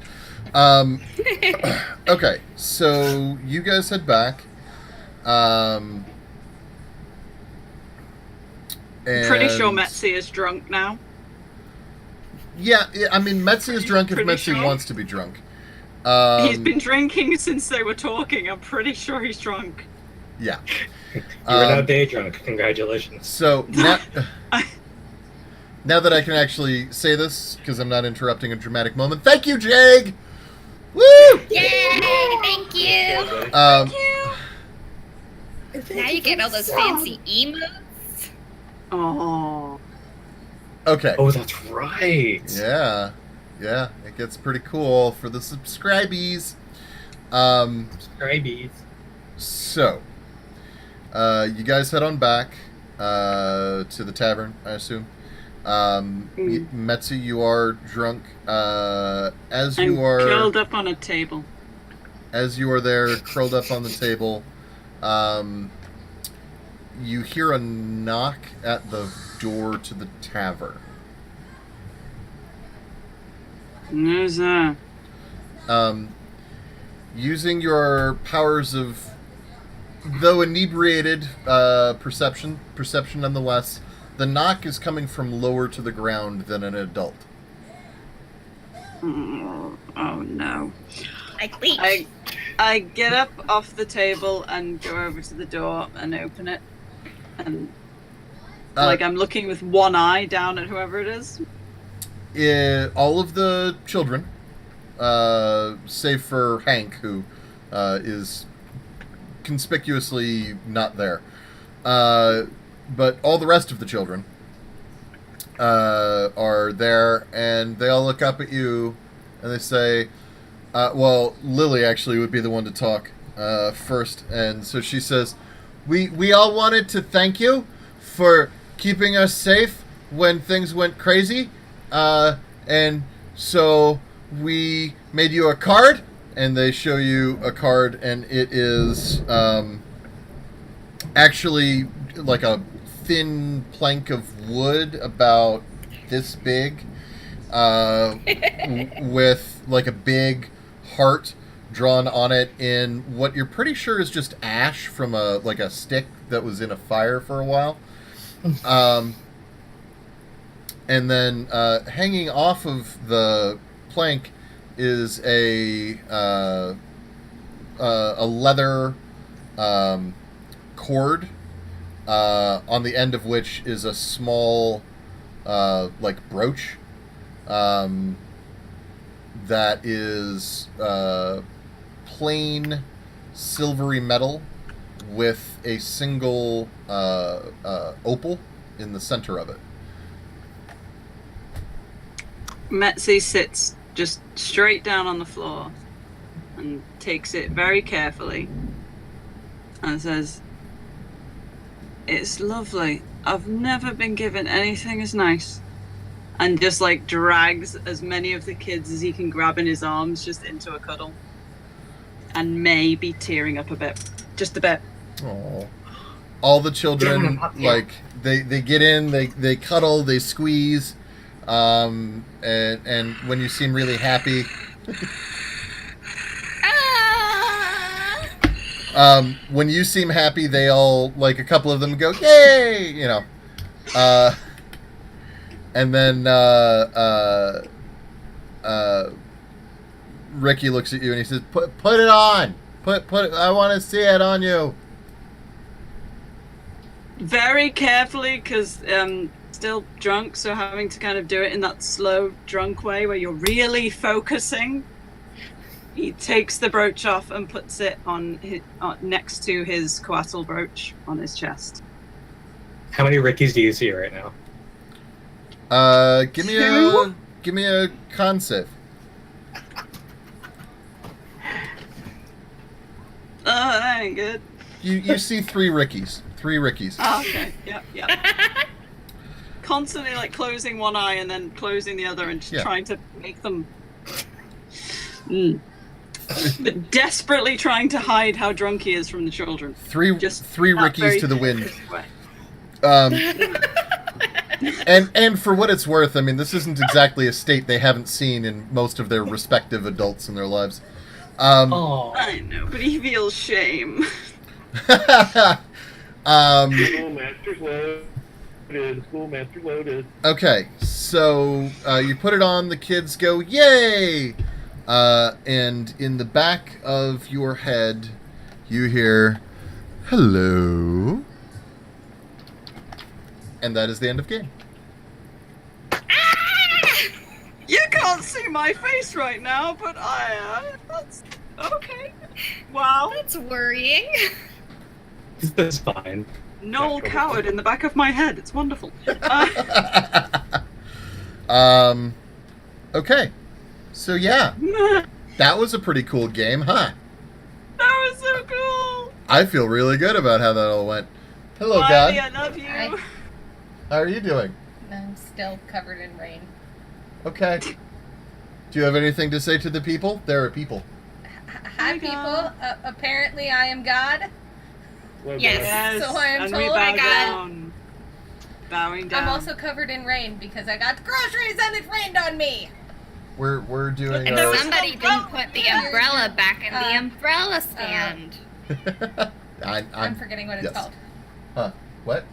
Okay, so you guys head back. And Pretty sure Metzi is drunk now. Yeah, I mean, Metzi is drunk if Pretty Metzi sure. wants to be drunk. He's been drinking since they were talking. I'm pretty sure he's drunk. Yeah. You were now day drunk. Congratulations. So now, now that I can actually say this, because I'm not interrupting a dramatic moment, thank you, Jag! Woo! Yay! Thank you. Um, Now you get all those fancy emotes. Oh. okay. Oh, that's right. Yeah. Yeah, it gets pretty cool for the subscribees. Subscribees. So, you guys head on back to the tavern, I assume. Metzi, you are drunk. As I'm you are curled up on a table. As you are there, curled up on the table, you hear a knock at the door to the tavern. Who's that? Using your powers of, though inebriated, perception nonetheless, the knock is coming from lower to the ground than an adult. Oh no. Like leech. I get up off the table and go over to the door and open it. And like I'm looking with one eye down at whoever it is. All of the children, save for Hank, who is conspicuously not there, but all the rest of the children are there, and they all look up at you, and they say, well, Lily actually would be the one to talk first, and so she says, we all wanted to thank you for keeping us safe when things went crazy, and so we made you a card, and they show you a card, and it is actually like a thin plank of wood about this big, with like a big heart drawn on it in what you're pretty sure is just ash from a stick that was in a fire for a while. And then hanging off of the plank is a leather cord, on the end of which is a small like brooch that is plain silvery metal with a single opal in the center of it. Metzi sits just straight down on the floor and takes it very carefully and says, "It's lovely. I've never been given anything as nice." And just like drags as many of the kids as he can grab in his arms just into a cuddle. And maybe tearing up a bit. Just a bit. Aww. All the children, like, they get in, they cuddle, they squeeze, and when you seem really happy, when you seem happy, they all, like, a couple of them go, yay, you know, and then, Ricky looks at you and he says, put it on, put it, I want to see it on you. very carefully, because still drunk, so having to kind of do it in that slow drunk way where you're really focusing. He takes the brooch off and puts it on next to his coatl brooch on his chest. How many Rickies do you see right now? Give me Two? a con save. Oh, that ain't good. You see 3 Rickies. 3 Rickies. Oh, okay. Yep. Constantly like closing one eye and then closing the other and just trying to make them. But desperately trying to hide how drunk he is from the children. Three Rickies to the wind. Way. And for what it's worth, I mean, this isn't exactly a state they haven't seen in most of their respective adults in their lives. I know, but he feels shame. Schoolmaster's loaded. Schoolmaster's loaded. Okay, so you put it on, the kids go, yay! And in the back of your head, you hear, hello. And that is the end of game. You can't see my face right now, but that's okay. Wow. That's worrying. That's fine. Noel Coward in the back of my head. It's wonderful. Okay. So yeah, that was a pretty cool game, huh? That was so cool. I feel really good about how that all went. Hello, Miley, God. I love you. Hi. How are you doing? I'm still covered in rain. Okay. Do you have anything to say to the people? There are people. Hi, people. Apparently, I am God. Well, Yes. Yes. So I am and told we I bow got- down. Bowing down. I'm also covered in rain because I got groceries and it rained on me. We're doing And our... somebody didn't put the umbrella back in the umbrella stand. I'm forgetting what it's yes. called. Huh? What?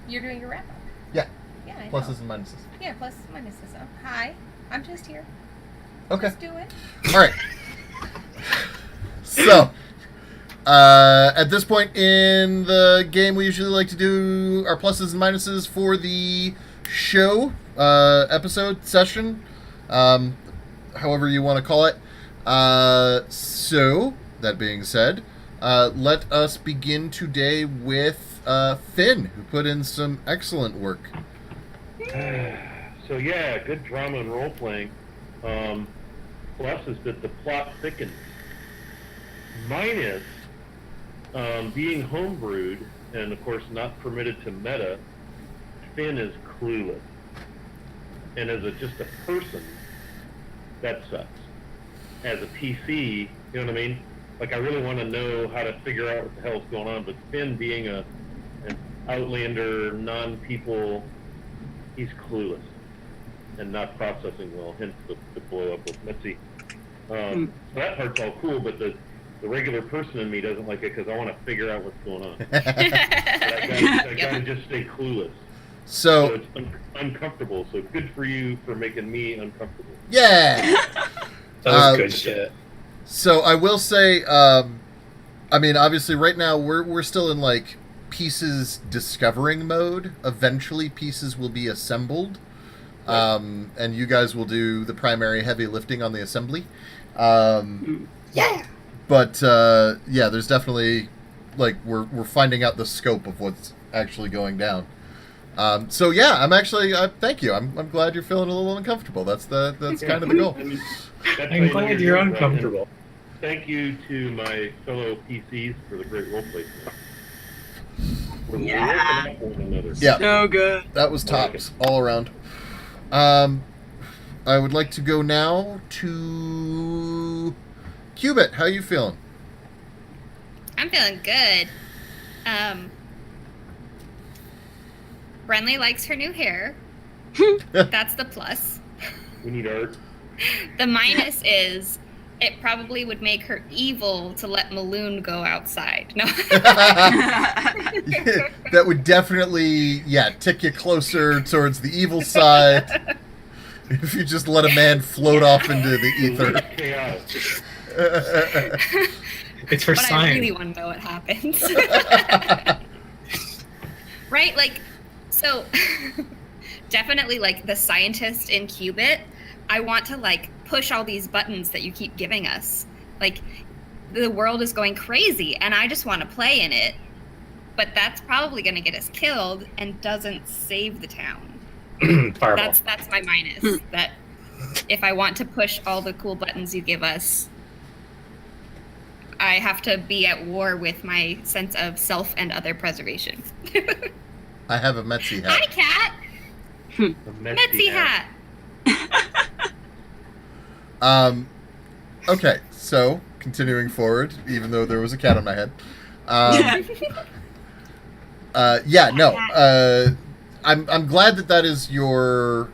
You're doing your wrap up. Yeah. Yeah, I know. Pluses and minuses. Yeah, pluses and minuses. Hi, I'm just here. Okay. Just do it. All right. So, at this point in the game, we usually like to do our pluses and minuses for the show, episode, session, however you want to call it. So, that being said, let us begin today with Finn, who put in some excellent work. So yeah, good drama and role playing. Plus is that the plot thickens. Minus being homebrewed and of course not permitted to meta. Finn is clueless, and as just a person, that sucks. As a PC, you know what I mean? Like I really want to know how to figure out what the hell's going on, but Finn being an outlander, non-people, he's clueless and not processing well, hence the blow up with Mitzi. So that part's all cool, but the regular person in me doesn't like it because I want to figure out what's going on. I gotta just stay clueless. So it's uncomfortable. So good for you for making me uncomfortable. Yeah! That was good shit. So I will say, I mean, obviously right now we're still in like pieces discovering mode. Eventually pieces will be assembled. And you guys will do the primary heavy lifting on the assembly. Yeah. But yeah, there's definitely like we're finding out the scope of what's actually going down. So yeah, I'm actually thank you. I'm glad you're feeling a little uncomfortable. That's kind of the goal. I mean, that's I'm glad you're uncomfortable. Thank you to my fellow PCs for the great roleplay. We're working out for one another. Yeah. So good. That was tops all around. I would like to go now to Cubit. How you feeling? I'm feeling good. Brenly likes her new hair. That's the plus. We need art. The minus is it probably would make her evil to let Maloon go outside. No. That would definitely, tick you closer towards the evil side. If you just let a man float off into the ether. Chaos. It's for But science. I really want to know what happens. Right? Like, so definitely like the scientist in Qubit, I want to like push all these buttons that you keep giving us. Like, the world is going crazy and I just want to play in it. But that's probably going to get us killed and doesn't save the town. Fireball. That's my minus. That if I want to push all the cool buttons you give us, I have to be at war with my sense of self and other preservation. I have a Metzi Hi, hat. Cat. The Metzi hat. Okay, so continuing forward, even though there was a cat on my head. I'm glad that is your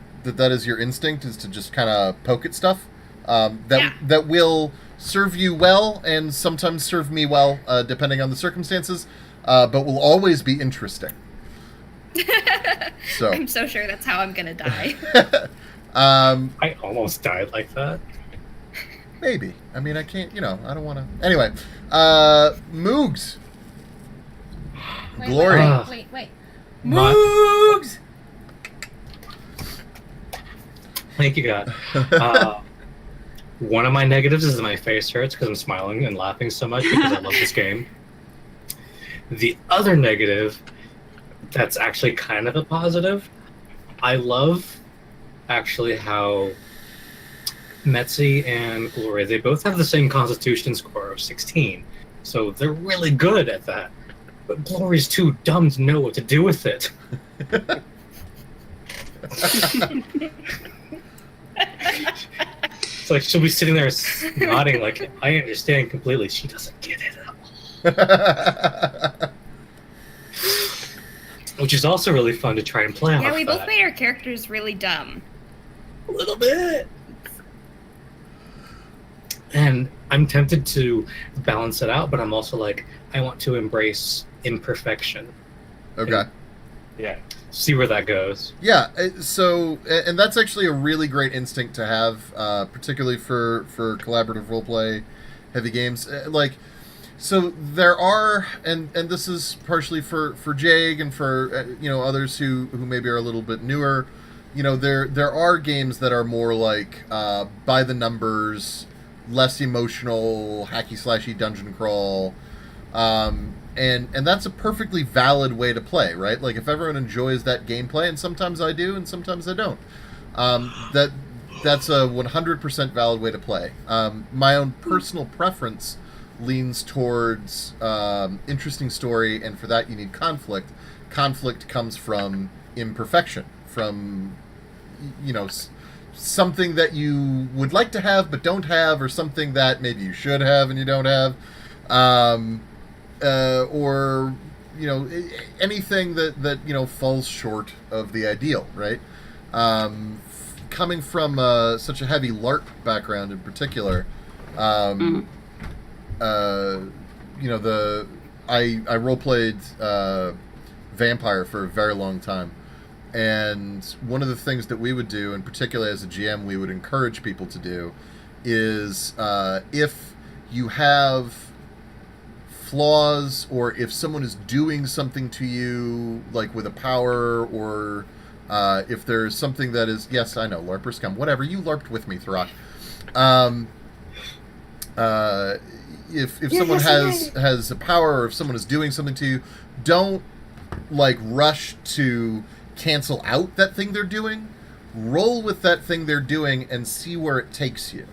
instinct, is to just kind of poke at stuff. That will serve you well and sometimes serve me well, depending on the circumstances, but will always be interesting. So I'm so sure that's how I'm gonna die. I almost died like that. Maybe. I mean, I can't. I don't want to. Anyway, Moogs. Glory. Wait. My- Moogs! Thank you, God. One of my negatives is that my face hurts because I'm smiling and laughing so much because I love this game. The other negative, that's actually kind of a positive. I love actually how Metzi and Glory, they both have the same constitution score of 16. So they're really good at that. But Glory's too dumb to know what to do with it. It's like she'll be sitting there nodding like, I understand completely. She doesn't get it at all. Which is also really fun to try and play on. Yeah, we both made our characters really dumb. A little bit. And I'm tempted to balance it out, but I'm also like, I want to embrace imperfection. Okay. Yeah. See where that goes. Yeah, so, and that's actually a really great instinct to have, particularly for collaborative roleplay heavy games. So there are, and this is partially for Jag and for, others who maybe are a little bit newer, there are games that are more like, by the numbers, less emotional, hacky-slashy dungeon crawl, and that's a perfectly valid way to play, right? Like, if everyone enjoys that gameplay, and sometimes I do, and sometimes I don't, that's a 100% valid way to play. My own personal preference leans towards interesting story, and for that you need conflict. Conflict comes from imperfection, from, something that you would like to have but don't have, or something that maybe you should have and you don't have. Or anything that falls short of the ideal, right? Coming from such a heavy LARP background in particular, I roleplayed Vampire for a very long time, and one of the things that we would do, and particularly as a GM, we would encourage people to do, is if you have flaws, or if someone is doing something to you, like with a power, or if there's something that is, yes, I know, LARPers come, whatever, you LARPed with me, Throck. If someone has a power, or if someone is doing something to you, don't rush to cancel out that thing they're doing. Roll with that thing they're doing and see where it takes you,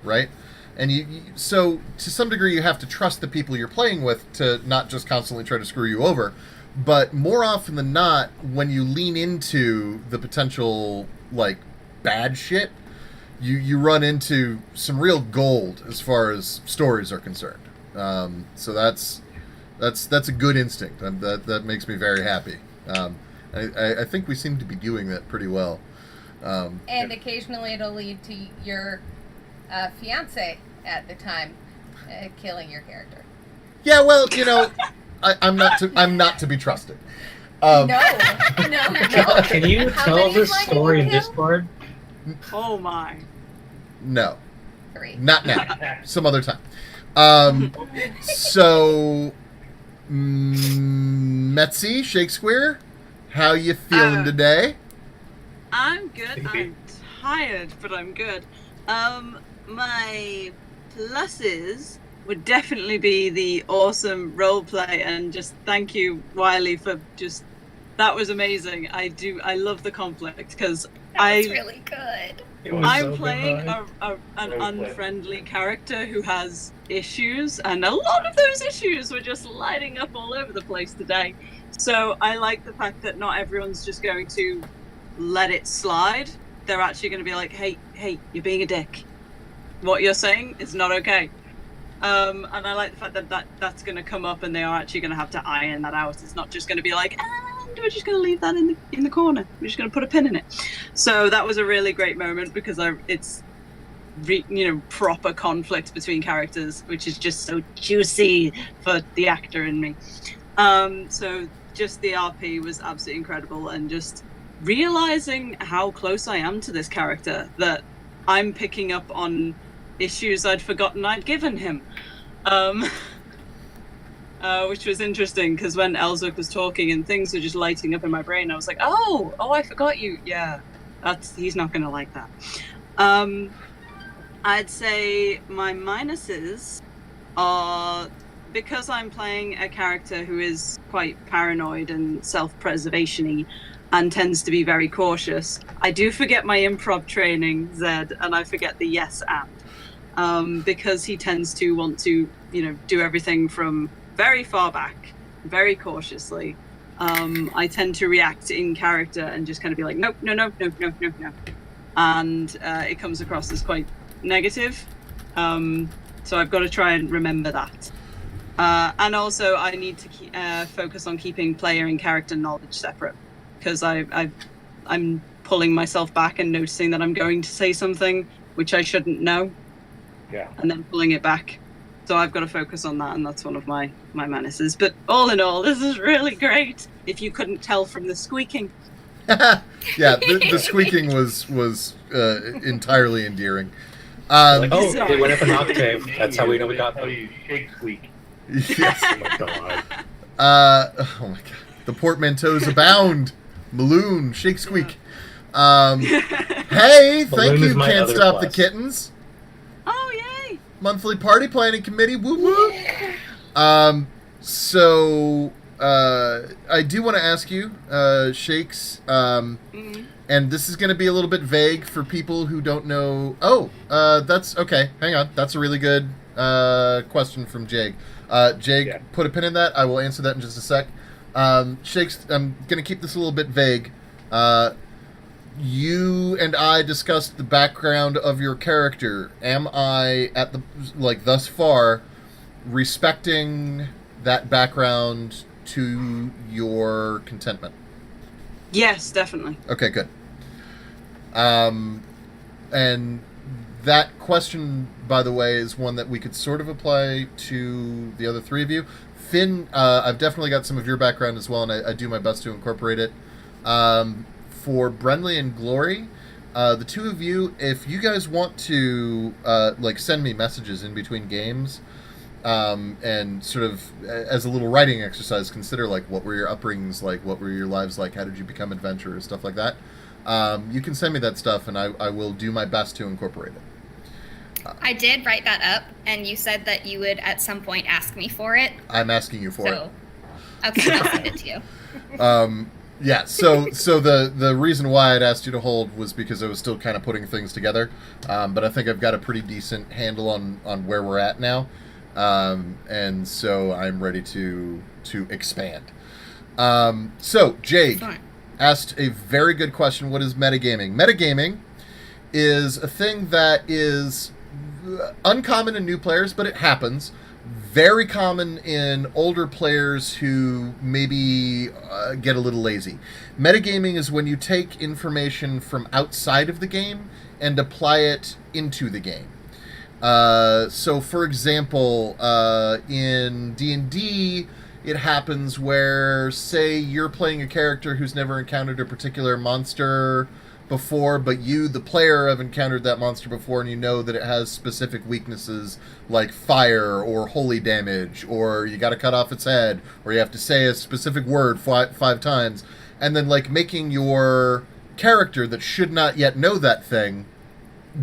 right? And so to some degree, you have to trust the people you're playing with to not just constantly try to screw you over. But more often than not, when you lean into the potential bad shit, you run into some real gold as far as stories are concerned. So that's a good instinct. That makes me very happy. I think we seem to be doing that pretty well. And occasionally it'll lead to your fiance at the time killing your character. Yeah, well, I'm not to be trusted. No. Can you tell this story in Discord? Oh my. No. 3. Not now. Some other time. So, Metzi, Shakespeare, How you feeling today? I'm good. Maybe. I'm tired, but I'm good. My pluses would definitely be the awesome role play, and just thank you, Wiley, for just that was amazing. I love the conflict because That was really good. It was I'm so playing good. an Role play. unfriendly character who has issues, and a lot of those issues were just lighting up all over the place today. So I like the fact that not everyone's just going to let it slide. They're actually going to be like, hey, you're being a dick. What you're saying is not okay. And I like the fact that that's going to come up, and they are actually going to have to iron that out. It's not just going to be like, and we're just going to leave that in the corner. We're just going to put a pin in it. So that was a really great moment because it's proper conflict between characters, which is just so juicy for the actor in me. So just the RP was absolutely incredible, and just realizing how close I am to this character, that I'm picking up on issues I'd forgotten I'd given him, which was interesting because when Ellsworth was talking and things were just lighting up in my brain, I was like, oh, I forgot you. Yeah, he's not gonna like that. I'd say my minuses are because I'm playing a character who is quite paranoid and self-preservation-y and tends to be very cautious. I do forget my improv training, Zed, and I forget the yes and. Because he tends to want to, do everything from very far back, very cautiously. I tend to react in character and just kind of be like, nope, no. And it comes across as quite negative. So I've got to try and remember that. And also I need to focus on keeping player and character knowledge separate, because I'm pulling myself back and noticing that I'm going to say something which I shouldn't know. Yeah. And then pulling it back. So I've got to focus on that, and that's one of my menaces. But all in all, this is really great. If you couldn't tell from the squeaking. Yeah, the squeaking was entirely endearing. Like, oh, Sorry. it went up an octave. That's how we know we got How them. you shake squeak. Yes. Oh my god. Oh my god. The portmanteaus abound. Maloon, shake squeak. Hey, thank Balloon is you, my Can't other Stop the plus. Kittens. Oh, yay! Monthly party planning committee. Woo woo. So I do want to ask you, Shakes, and this is going to be a little bit vague for people who don't know. Oh, that's okay. Hang on. That's a really good question from Jake. Jake, Yeah. put a pin in that. I will answer that in just a sec. Shakes, I'm going to keep this a little bit vague. You and I discussed the background of your character. Am I thus far respecting that background to your contentment? Yes, definitely. Okay, good. And that question, by the way, is one that we could sort of apply to the other three of you. Finn, I've definitely got some of your background as well, and I do my best to incorporate it. For Brenly and Glory, the two of you, if you guys want to send me messages in between games, and sort of as a little writing exercise, consider what were your upbringings like, what were your lives like, how did you become adventurers, stuff like that. You can send me that stuff, and I will do my best to incorporate it. I did write that up, and you said that you would at some point ask me for it. I'm asking you for So, okay, I'll send it to you. it. Yeah, so the reason why I'd asked you to hold was because I was still kind of putting things together, but I think I've got a pretty decent handle on where we're at now, and so I'm ready to expand. So Jake Fine. asked a very good question. What is metagaming? Metagaming is a thing that is uncommon in new players, but it happens. Very common in older players who maybe get a little lazy. Metagaming is when you take information from outside of the game and apply it into the game. So, for example, in D&D, it happens where, say, you're playing a character who's never encountered a particular monster before, but you, the player, have encountered that monster before, and you know that it has specific weaknesses like fire or holy damage, or you got to cut off its head, or you have to say a specific word five times. and then like making your character that should not yet know that thing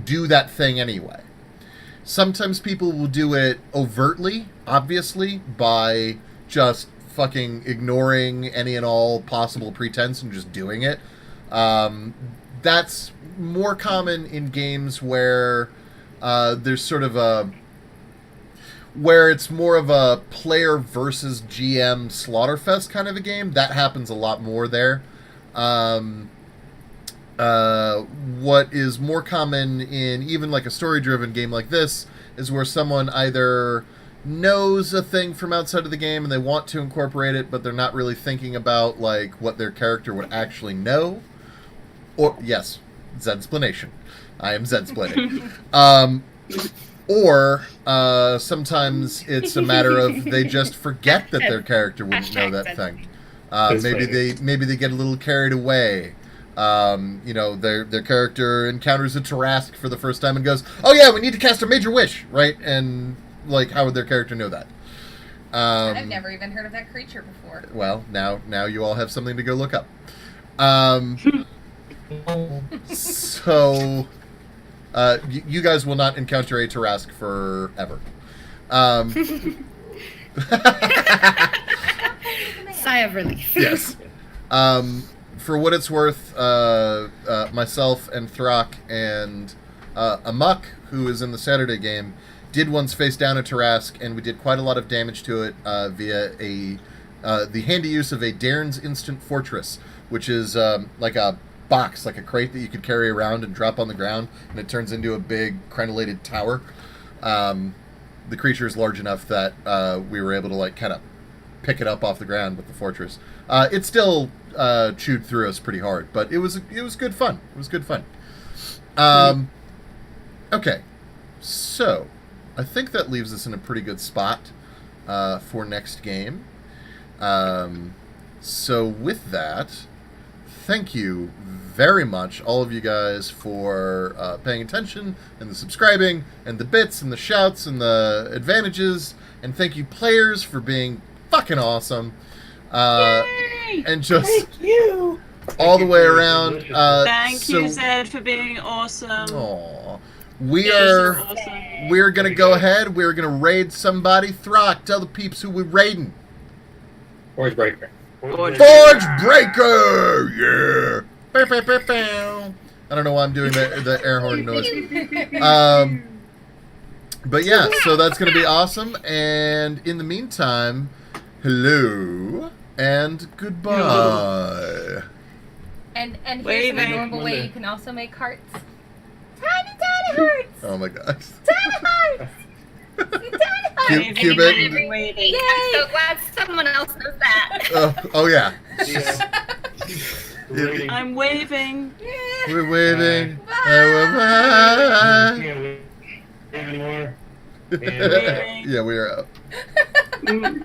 do that thing anyway. Sometimes people will do it overtly, obviously, by just fucking ignoring any and all possible pretense and just doing it. That's more common in games where there's sort of where it's more of a player versus GM slaughterfest kind of a game. That happens a lot more there. What is more common in even like a story-driven game like this is where someone either knows a thing from outside of the game and they want to incorporate it, but they're not really thinking about like what their character would actually know. Or yes, Zedsplanation. I am Zedsplaining. Or sometimes it's a matter of they just forget that their character wouldn't know that thing. Maybe they get a little carried away. Their character encounters a Tarask for the first time and goes, "Oh yeah, we need to cast a major wish," right? And like, how would their character know that? I've never even heard of that creature before. Well, now you all have something to go look up. So, you guys will not encounter a Tarask forever. Sigh of relief. Yes. For what it's worth, myself and Thrak and Amok, who is in the Saturday game, did once face down a Tarask, and we did quite a lot of damage to it via the handy use of a Dairn's Instant Fortress, which is like a box, like a crate that you could carry around and drop on the ground, and it turns into a big crenellated tower. The creature is large enough that we were able to like kind of pick it up off the ground with the fortress. It still chewed through us pretty hard, but it was good fun. It was good fun. Okay, so I think that leaves us in a pretty good spot for next game. So with that, thank you very much, all of you guys, for paying attention and the subscribing and the bits and the shouts and the advantages, and thank you players for being fucking awesome. And just Thank you. all the way around. Thank you, Zed, for being awesome. Aw. You're so awesome. We're gonna go ahead. We're gonna raid somebody. Throck, tell the peeps who we're raiding. Forge Breaker. Forge Breaker! Yeah! Bow, bow, bow, bow. I don't know why I'm doing the air horn noise. But yeah, so that's going to be awesome. And in the meantime, hello and goodbye. And here's Waving. an adorable way you can also make hearts. Tiny, tiny hearts! Oh my gosh. Tiny hearts! Tiny hearts! Cubit. Waiting. I'm so glad someone else knows that. Oh yeah. I'm waving. We're waving. Bye. Can't wave anymore. Yeah, we are out. Mm.